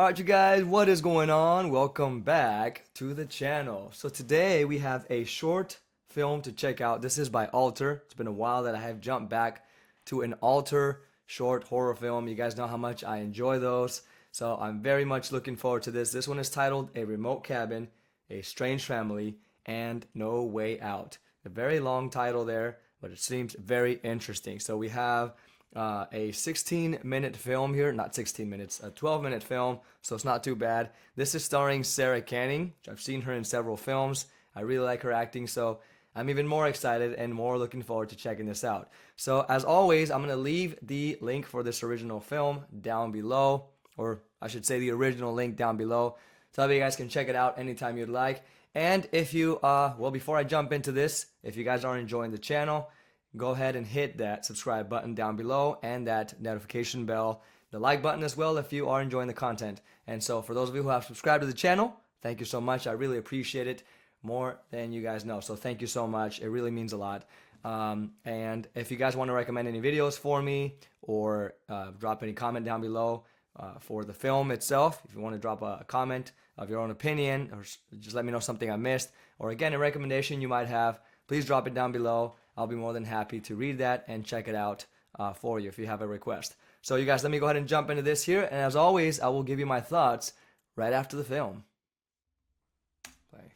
Alright you guys, what is going on? Welcome back to the channel. So today we have a short film to check out. This is by Alter. It's been a while that I have jumped back to an Alter short horror film. You guys know how much I enjoy those. So I'm very much looking forward to this. This one is titled A Remote Cabin, A Strange Family, and No Way Out. A very long title there, but it seems very interesting. So we have a 16-minute film here, not 16 minutes, a 12-minute film, so it's not too bad. This is starring Sarah Canning, which I've seen her in several films. I really like her acting, so I'm even more excited and more looking forward to checking this out. So as always, I'm going to leave the link for this original film down below, or I should say the original link down below, so that you guys can check it out anytime you'd like. And if you, well, before I jump into this, if you guys are enjoying the channel, go ahead and hit that subscribe button down below and that notification bell, the like button as well if you are enjoying the content. And so for those of you who have subscribed to the channel, thank you so much. I really appreciate it more than you guys know. So thank you so much. It really means a lot. And if you guys want to recommend any videos for me or drop any comment down below for the film itself, if you want to drop a comment of your own opinion or just let me know something I missed, or again, a recommendation you might have, please drop it down below. I'll be more than happy to read that and check it out for you if you have a request. So you guys, let me go ahead and jump into this here. And as always, I will give you my thoughts right after the film. Play.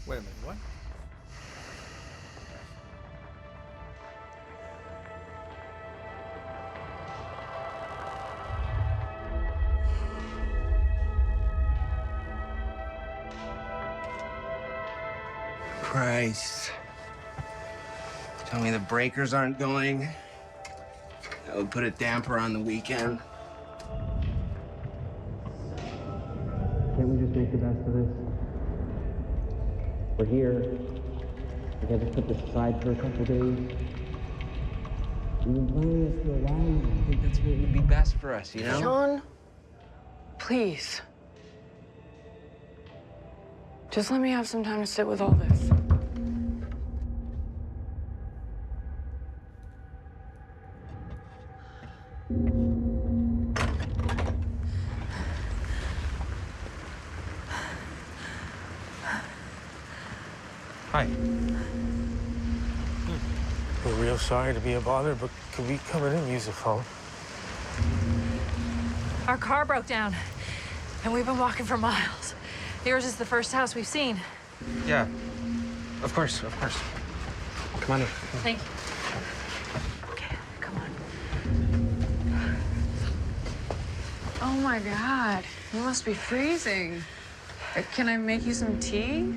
Wait a minute, what? Christ. Tell me the breakers aren't going. That would put a damper on the weekend. Can't we just make the best of this? We're here. We gotta put this aside for a couple days. We've been planning this for a while. I think that's what would be best for us, you know? Sean, please. Just let me have some time to sit with all this. Hi. We're real sorry to be a bother, but could we come in and use the phone? Our car broke down, and we've been walking for miles. Yours is the first house we've seen. Yeah. Of course, of course. Come on in. Thank you. Okay, come on. Oh my God, you must be freezing. Can I make you some tea?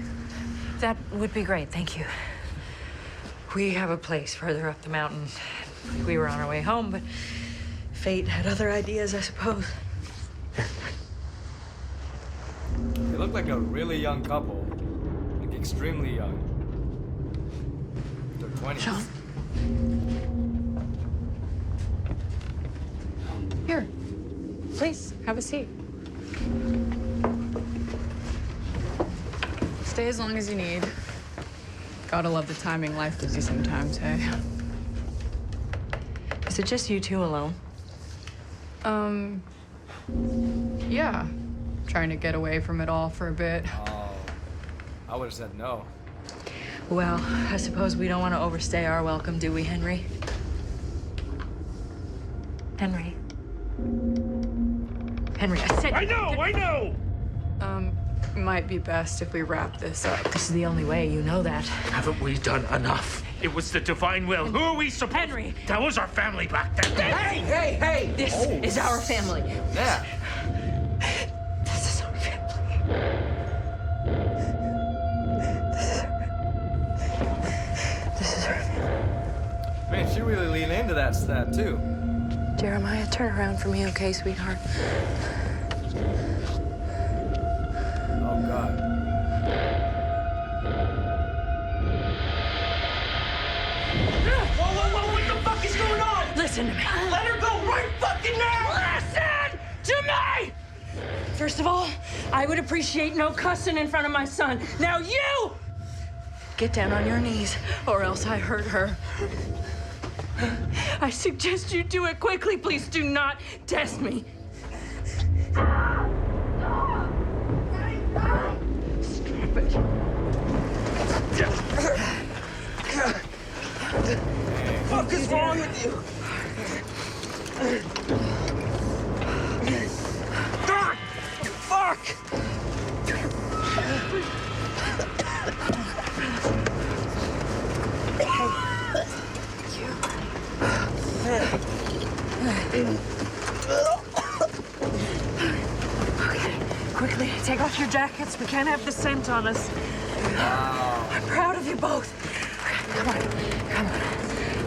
That would be great, thank you. We have a place further up the mountain. We were on our way home, but fate had other ideas, I suppose. They look like a really young couple. Like extremely young. They're 20s. Sean. Here, please, have a seat. Stay as long as you need. Gotta love the timing life gives you sometimes, hey? Is it just you two alone? Yeah. Trying to get away from it all for a bit. Oh, I would have said no. Well, I suppose we don't want to overstay our welcome, do we, Henry? Henry. Henry, I said... I know! Might be best if we wrap this up. This is the only way, you know that. Haven't we done enough? It was the divine will. Who are we supposed? Henry. That was our family back then. Hey! This is our family. Yeah. This is our family. This is our family. Man, she really leaned into that stat too. Jeremiah, turn around for me, okay, sweetheart? Oh God. Whoa! What the fuck is going on? Listen to me. Let her go right fucking now! Listen to me! First of all, I would appreciate no cussing in front of my son. Now you! Get down on your knees, or else I hurt her. I suggest you do it quickly. Please do not test me. Stop it. What the fuck is wrong with you? Fuck! Okay, quickly, take off your jackets. We can't have the scent on us. Wow. I'm proud of you both. Okay, come on.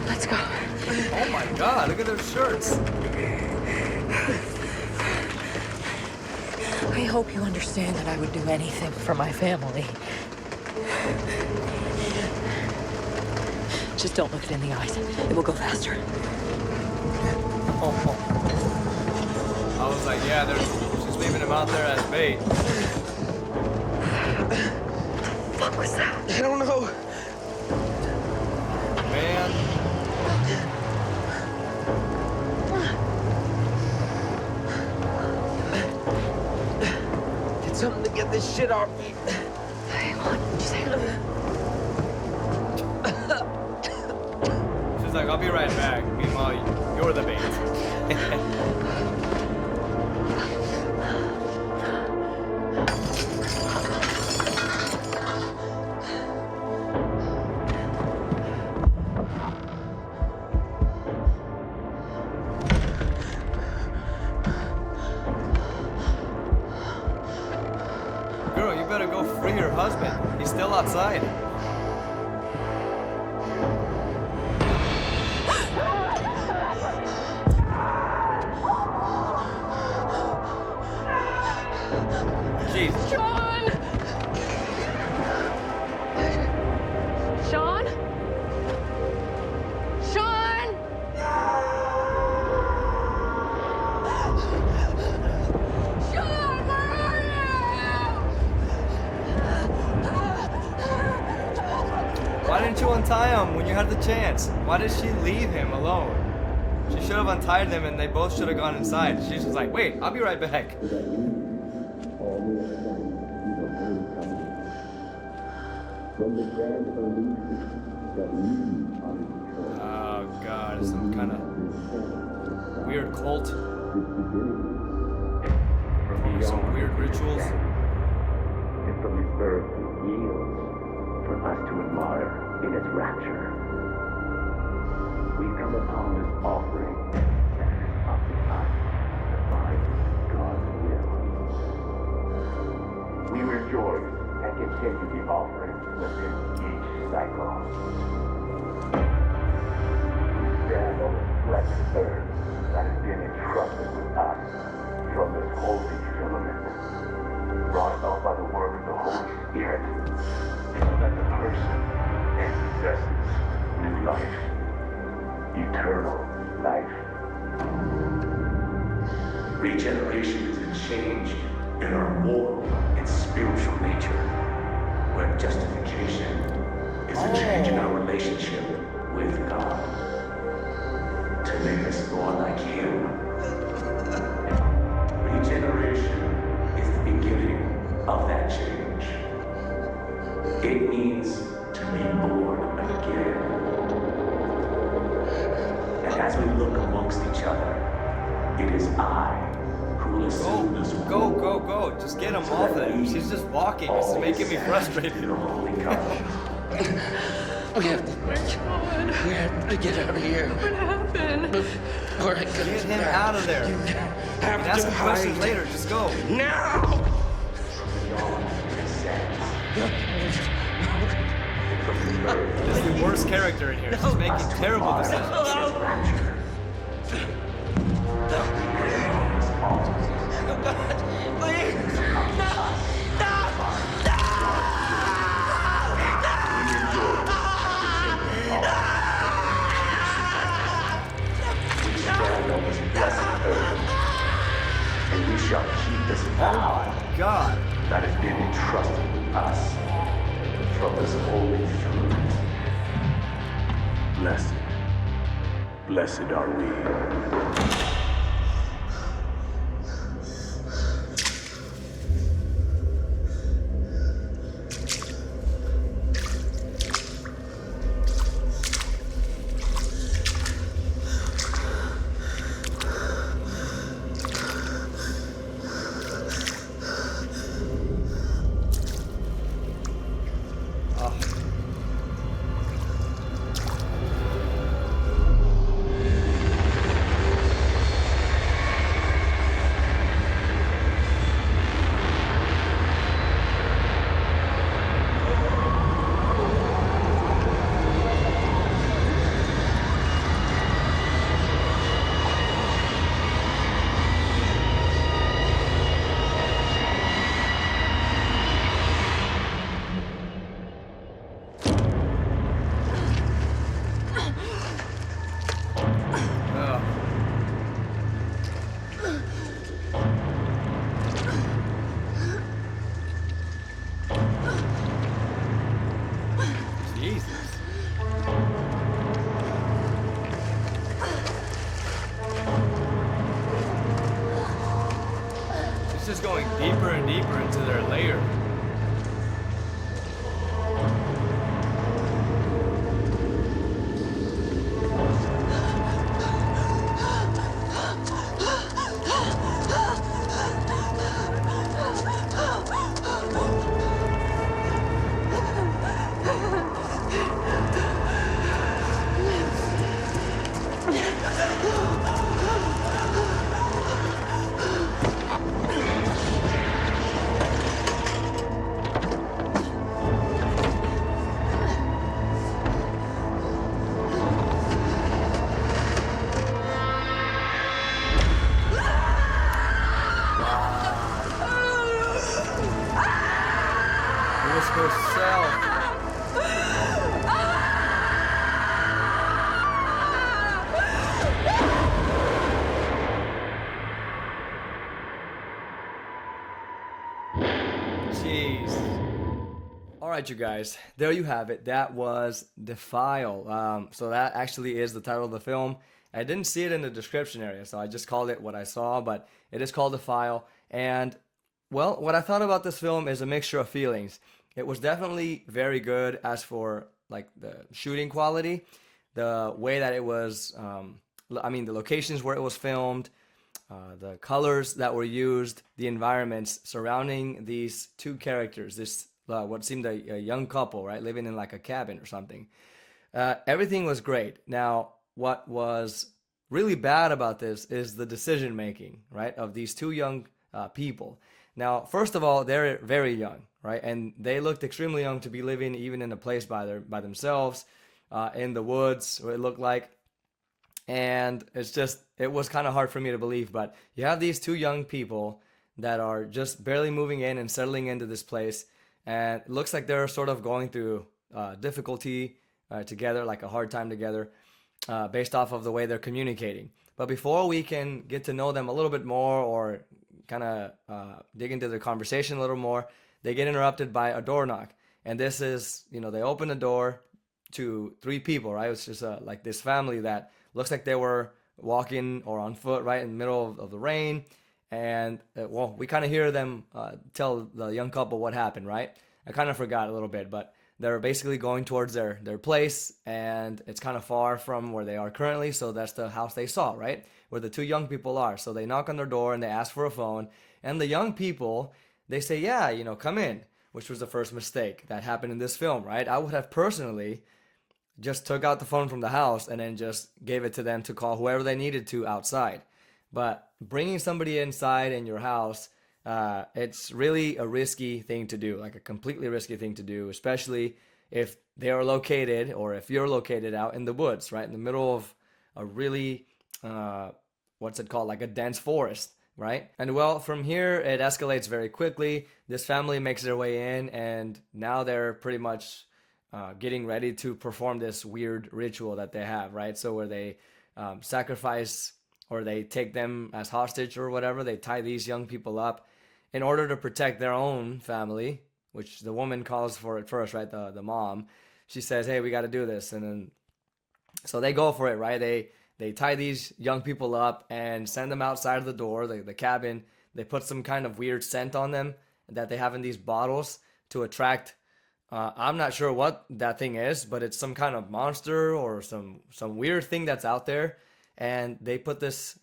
Let's go. Oh my God, look at those shirts. I hope you understand that I would do anything for my family. Just don't look it in the eyes. It will go faster. I was like, yeah, she's leaving him out there as bait. What was that? I don't know. Man. Get something to get this shit off me. Hang on, just hang on. She's like, I'll be right back. Meanwhile, you're the bait. Girl, you better go free your husband. He's still outside. Jesus. Sean! Sean? Sean! Sean, where are you? Why didn't you untie him when you had the chance? Why did she leave him alone? She should have untied them and they both should have gone inside. She's just like, wait, I'll be right back. Oh God, it's some kind of weird cult. Performing some weird rituals. And from this earth it yields for us to admire in its rapture. We come upon this offering that is up to us to find God's will. We rejoice and continue the offerings within each cycle. We stand on the blessed earth that has been entrusted with us from this holy filament, brought about by the work of the Holy Spirit, so that the person possesses new life, eternal life. Regeneration is a change in our moral and spiritual nature, where justification is a change in our relationship with God, to make us more like Him. Regeneration is the beginning of that change. It means to be born again. And as we look amongst each other, it is I who will assume this Go, role. go, go. Just get him off of there. She's just walking. This is making me frustrated. We have to get out of here. What happened? Before it Get comes him back. out of there. Have Ask to him questions hide. later. Just go. Now! This is the worst character in here. She's making terrible decisions. And we shall keep this vow God. that has been entrusted with us from this holy firmament. Blessed, blessed are we. Jesus. It's just going deeper and deeper into their lair. It was herself. Jeez. All right, you guys. There you have it. That was Defile. So that actually is the title of the film. I didn't see it in the description area, so I just called it what I saw, but it is called Defile. And, well, what I thought about this film is a mixture of feelings. It was definitely very good as for, like, the shooting quality, the way that it was, I mean, the locations where it was filmed, the colors that were used, the environments surrounding these two characters, this what seemed a young couple, right, living in like a cabin or something. Everything was great. Now, what was really bad about this is the decision making, right, of these two young people. Now, first of all, they're very young, right, and they looked extremely young to be living even in a place by themselves, in the woods, it looked like. And it was kind of hard for me to believe, but you have these two young people that are just barely moving in and settling into this place, and it looks like they're sort of going through difficulty together, like a hard time together, based off of the way they're communicating. But before we can get to know them a little bit more or kind of dig into the conversation a little more, they get interrupted by a door knock. And this is, they open the door to three people, right? It's just like this family that looks like they were walking or on foot right in the middle of the rain. And, well, we kind of hear them tell the young couple what happened, right? I kind of forgot a little bit, but they're basically going towards their place, and it's kind of far from where they are currently, so that's the house they saw, right? Where the two young people are. So they knock on their door, and they ask for a phone, and the young people, they say, yeah, come in, which was the first mistake that happened in this film, right? I would have personally just took out the phone from the house and then just gave it to them to call whoever they needed to outside. But bringing somebody inside in your house, it's really a risky thing to do, like a completely risky thing to do, especially if they are located or if you're located out in the woods, right in the middle of a really, what's it called, like a dense forest, right? And well, from here it escalates very quickly. This family makes their way in, and now they're pretty much getting ready to perform this weird ritual that they have, right? So where they sacrifice or they take them as hostage or whatever, they tie these young people up in order to protect their own family, which the woman calls for it first, right? The mom, she says, "Hey, we got to do this," and then so they go for it, right? They tie these young people up and send them outside of the door, the cabin. They put some kind of weird scent on them that they have in these bottles to attract. I'm not sure what that thing is, but it's some kind of monster or some weird thing that's out there. And they put this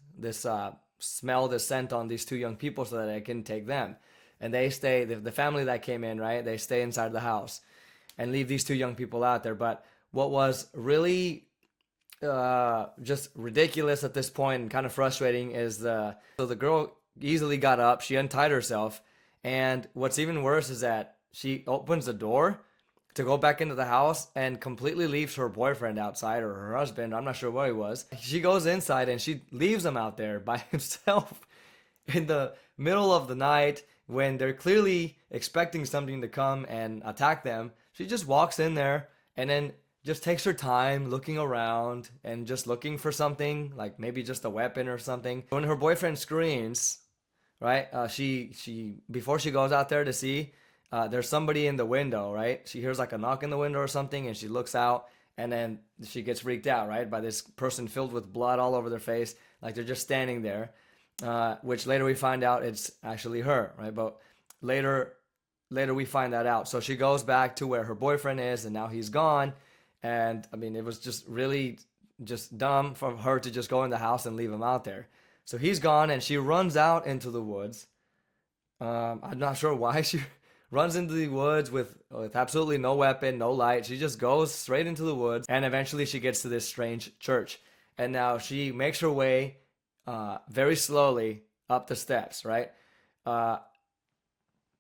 smell, this scent on these two young people so that they can take them. And they stay, the family that came in, right? They stay inside the house and leave these two young people out there. But what was really just ridiculous at this point and kind of frustrating is so the girl easily got up, she untied herself, and what's even worse is that she opens the door to go back into the house and completely leaves her boyfriend outside, or her husband, I'm not sure where he was. She goes inside and she leaves him out there by himself in the middle of the night when they're clearly expecting something to come and attack them. She just walks in there and then just takes her time looking around and just looking for something, like maybe just a weapon or something. When her boyfriend screams, right, she before she goes out there to see, there's somebody in the window, right? She hears like a knock in the window or something, and she looks out, and then she gets freaked out, right, by this person filled with blood all over their face, like they're just standing there, which later we find out it's actually her, right? But later we find that out. So she goes back to where her boyfriend is, and now he's gone. And I mean, it was just really just dumb for her to just go in the house and leave him out there. So he's gone, and she runs out into the woods. I'm not sure why she runs into the woods with absolutely no weapon, no light. She just goes straight into the woods, and eventually she gets to this strange church. And now she makes her way very slowly up the steps, right? Now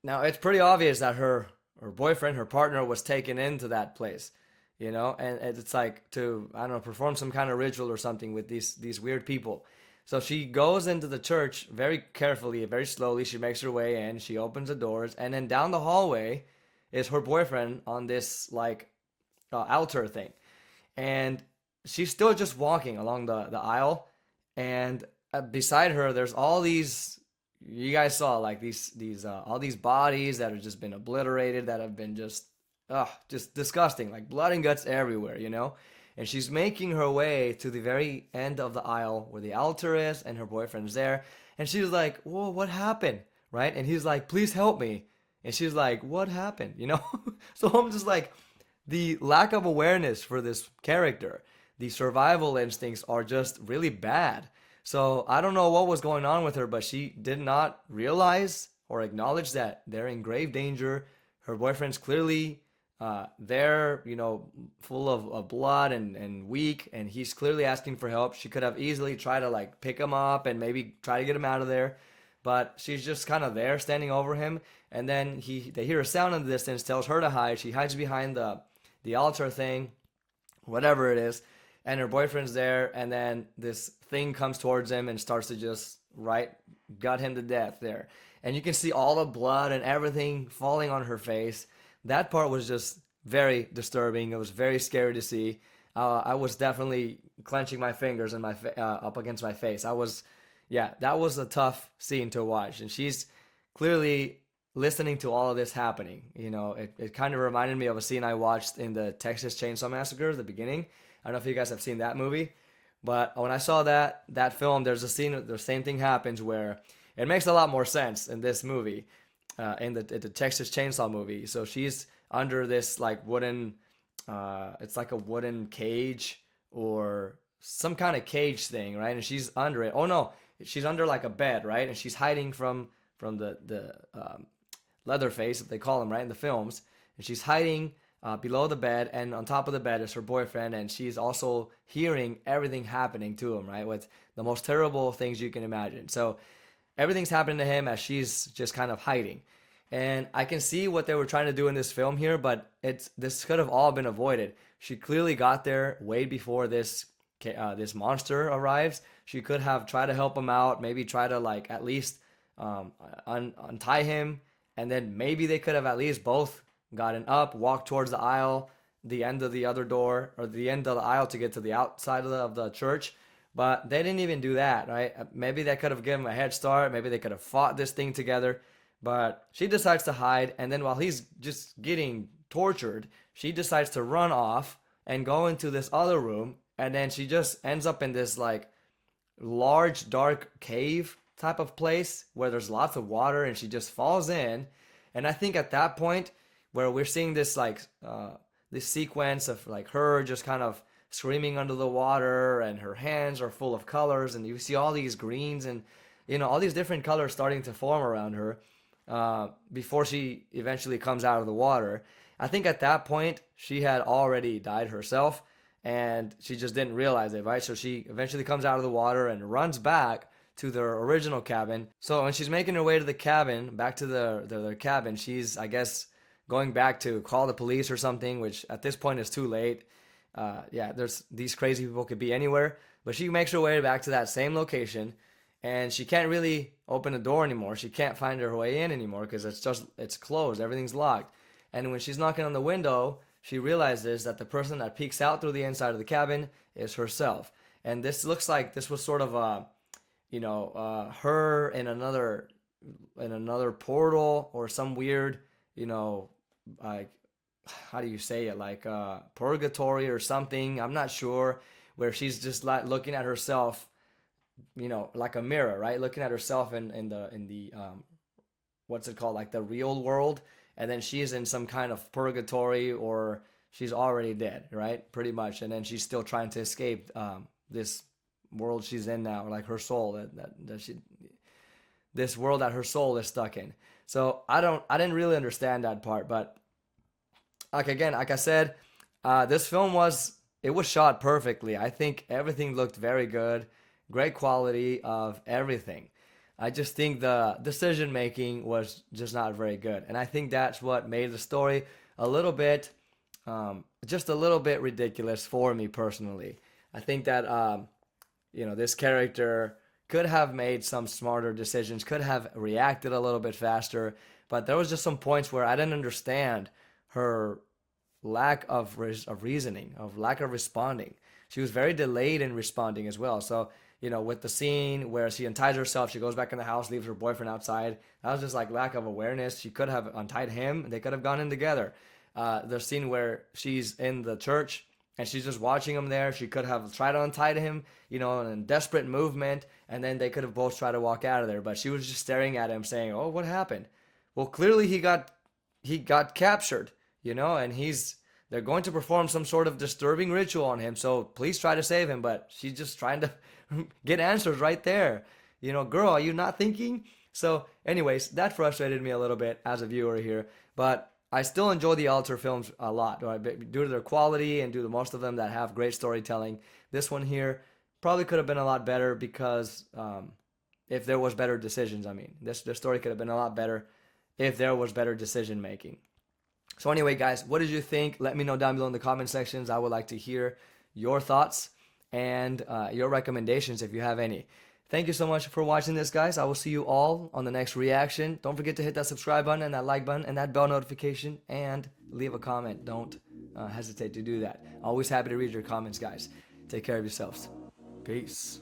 it's pretty obvious that her boyfriend, her partner, was taken into that place, you know, and it's like to, I don't know, perform some kind of ritual or something with these weird people. So she goes into the church very carefully, very slowly. She makes her way in. She opens the doors, and then down the hallway is her boyfriend on this like altar thing, and she's still just walking along the aisle, and beside her there's all these, you guys saw, like these all these bodies that have just been obliterated, that have been just disgusting, like blood and guts everywhere, you know. And she's making her way to the very end of the aisle where the altar is, and her boyfriend's there. And she's like, "Whoa, what happened?" Right? And he's like, "Please help me." And she's like, "What happened?" You know? So I'm just like, the lack of awareness for this character, the survival instincts are just really bad. So I don't know what was going on with her, but she did not realize or acknowledge that they're in grave danger. Her boyfriend's clearly there, you know, full of blood and weak, and he's clearly asking for help. She could have easily tried to like pick him up and maybe try to get him out of there, but she's just kind of there standing over him. And then they hear a sound in the distance, tells her to hide. She hides behind the altar thing, whatever it is, and her boyfriend's there. And then this thing comes towards him and starts to just gut him to death there. And you can see all the blood and everything falling on her face. That part was just very disturbing. It was very scary to see. I was definitely clenching my fingers and up against my face. That was a tough scene to watch. And she's clearly listening to all of this happening. You know, it kind of reminded me of a scene I watched in the Texas Chainsaw Massacre, the beginning. I don't know if you guys have seen that movie, but when I saw that film, there's a scene, the same thing happens where it makes a lot more sense in this movie. In the Texas Chainsaw movie. So she's under this like wooden, it's like a wooden cage or some kind of cage thing, right? And she's under it. Oh no, she's under like a bed, right? And she's hiding from the Leatherface, that they call him, right, in the films. And she's hiding below the bed, and on top of the bed is her boyfriend, and she's also hearing everything happening to him, right? With the most terrible things you can imagine. So everything's happening to him as she's just kind of hiding. And I can see what they were trying to do in this film here, but this could have all been avoided. She clearly got there way before this monster arrives. She could have tried to help him out, maybe try to like at least untie him, and then maybe they could have at least both gotten up, walked towards the aisle, the end of the other door, or the end of the aisle to get to the outside of the church. But they didn't even do that, right? Maybe they could have given him a head start. Maybe they could have fought this thing together. But she decides to hide, and then while he's just getting tortured, she decides to run off and go into this other room, and then she just ends up in this like large dark cave type of place where there's lots of water, and she just falls in. And I think at that point where we're seeing this like this sequence of like her just kind of screaming under the water, and her hands are full of colors, and you see all these greens and all these different colors starting to form around her before she eventually comes out of the water. I think at that point she had already died herself, and she just didn't realize it, right? So she eventually comes out of the water and runs back to their original cabin. So when she's making her way to the cabin, back to their cabin, she's, I guess, going back to call the police or something, which at this point is too late. There's these crazy people could be anywhere, but she makes her way back to that same location, and she can't really open the door anymore. She can't find her way in anymore because it's closed, everything's locked. And when she's knocking on the window, she realizes that the person that peeks out through the inside of the cabin is herself. And this looks like this was sort of her in another portal, or some weird, like, how do you say it, like purgatory or something, I'm not sure, where she's just like looking at herself, like a mirror, right? Looking at herself in the what's it called, like the real world, and then she's in some kind of purgatory, or she's already dead, right? Pretty much. And then she's still trying to escape this world she's in now, like her soul this world that her soul is stuck in. So I didn't really understand that part, but like I said, this film was shot perfectly. I think everything looked very good, great quality of everything. I just think the decision making was just not very good, and I think that's what made the story a little bit, just a little bit ridiculous for me personally. I think that this character could have made some smarter decisions, could have reacted a little bit faster, but there was just some points where I didn't understand her lack of reasoning, of lack of responding. She was very delayed in responding as well. So, with the scene where she unties herself, she goes back in the house, leaves her boyfriend outside. That was just like lack of awareness. She could have untied him. They could have gone in together. The scene where she's in the church and she's just watching him there. She could have tried to untie him, in a desperate movement, and then they could have both tried to walk out of there. But she was just staring at him saying, "Oh, what happened?" Well, clearly he got captured, and they're going to perform some sort of disturbing ritual on him. So please try to save him. But she's just trying to get answers right there. Girl, are you not thinking? So anyways, that frustrated me a little bit as a viewer here, but I still enjoy the Alter films a lot, right? Due to their quality and due to most of them that have great storytelling. This one here probably could have been a lot better because if there was better decisions, this story could have been a lot better if there was better decision making. So anyway, guys, what did you think? Let me know down below in the comment sections. I would like to hear your thoughts and your recommendations if you have any. Thank you so much for watching this, guys. I will see you all on the next reaction. Don't forget to hit that subscribe button and that like button and that bell notification, and leave a comment. Don't hesitate to do that. Always happy to read your comments, guys. Take care of yourselves. Peace.